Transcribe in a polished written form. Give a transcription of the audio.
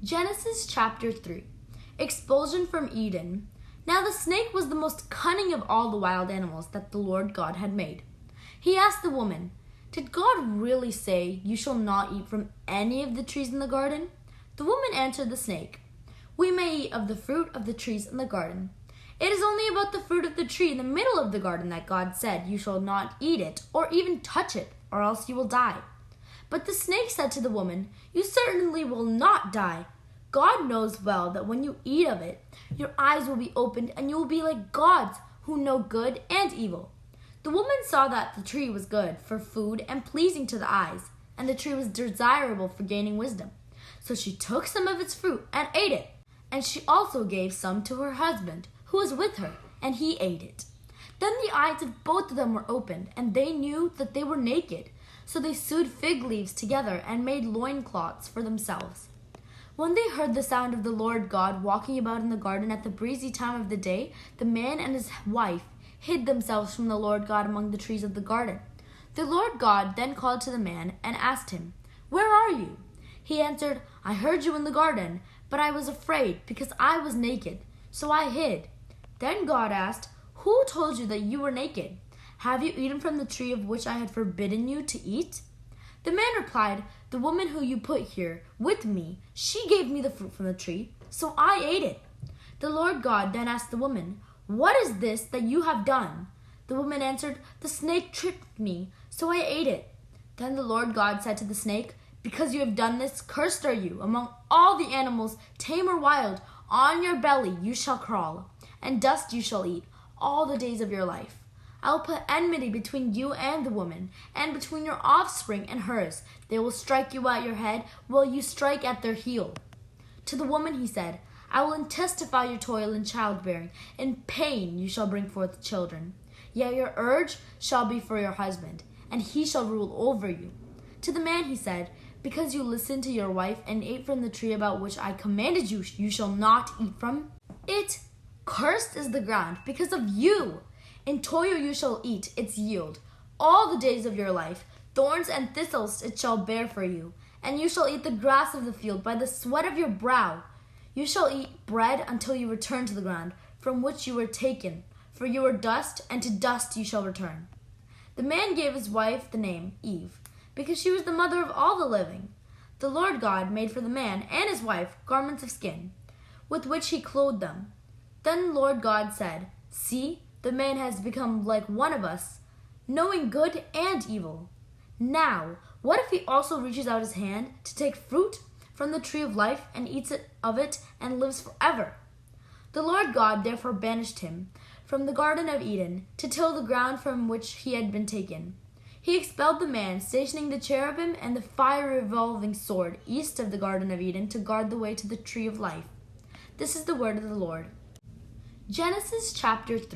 Genesis chapter 3. Expulsion from Eden. Now the snake was the most cunning of all the wild animals that the Lord God had made. He asked the woman, "Did God really say, 'You shall not eat from any of the trees in the garden'?" The woman answered the snake, "We may eat of the fruit of the trees in the garden. It is only about the fruit of the tree in the middle of the garden that God said, 'You shall not eat it or even touch it, or else you will die.'" But the snake said to the woman, "You certainly will not die. God knows well that when you eat of it, your eyes will be opened and you will be like gods who know good and evil." The woman saw that the tree was good for food and pleasing to the eyes, and the tree was desirable for gaining wisdom. So she took some of its fruit and ate it, and she also gave some to her husband, who was with her, and he ate it. Then the eyes of both of them were opened, and they knew that they were naked. So they sewed fig leaves together and made loincloths for themselves. When they heard the sound of the Lord God walking about in the garden at the breezy time of the day, the man and his wife hid themselves from the Lord God among the trees of the garden. The Lord God then called to the man and asked him, "Where are you?" He answered, "I heard you in the garden, but I was afraid because I was naked, so I hid." Then God asked, "Who told you that you were naked? Have you eaten from the tree of which I had forbidden you to eat?" The man replied, "The woman who you put here with me, she gave me the fruit from the tree, so I ate it." The Lord God then asked the woman, "What is this that you have done?" The woman answered, "The snake tricked me, so I ate it." Then the Lord God said to the snake, "Because you have done this, cursed are you among all the animals, tame or wild. On your belly you shall crawl, and dust you shall eat all the days of your life. I will put enmity between you and the woman, and between your offspring and hers. They will strike you at your head, while you strike at their heel." To the woman he said, "I will intensify your toil in childbearing. In pain you shall bring forth children. Yet your urge shall be for your husband, and he shall rule over you." To the man he said, "Because you listened to your wife and ate from the tree about which I commanded you, you shall not eat from it. Cursed is the ground because of you. In toil you shall eat its yield all the days of your life. Thorns and thistles it shall bear for you, and you shall eat the grass of the field by the sweat of your brow. You shall eat bread until you return to the ground from which you were taken, for you are dust, and to dust you shall return." The man gave his wife the name Eve, because she was the mother of all the living. The Lord God made for the man and his wife garments of skin, with which he clothed them. Then the Lord God said, "See, the man has become like one of us, knowing good and evil. Now, what if he also reaches out his hand to take fruit from the tree of life and eats of it and lives forever?" The Lord God therefore banished him from the Garden of Eden to till the ground from which he had been taken. He expelled the man, stationing the cherubim and the fire-revolving sword east of the Garden of Eden to guard the way to the tree of life. This is the word of the Lord. Genesis chapter 3.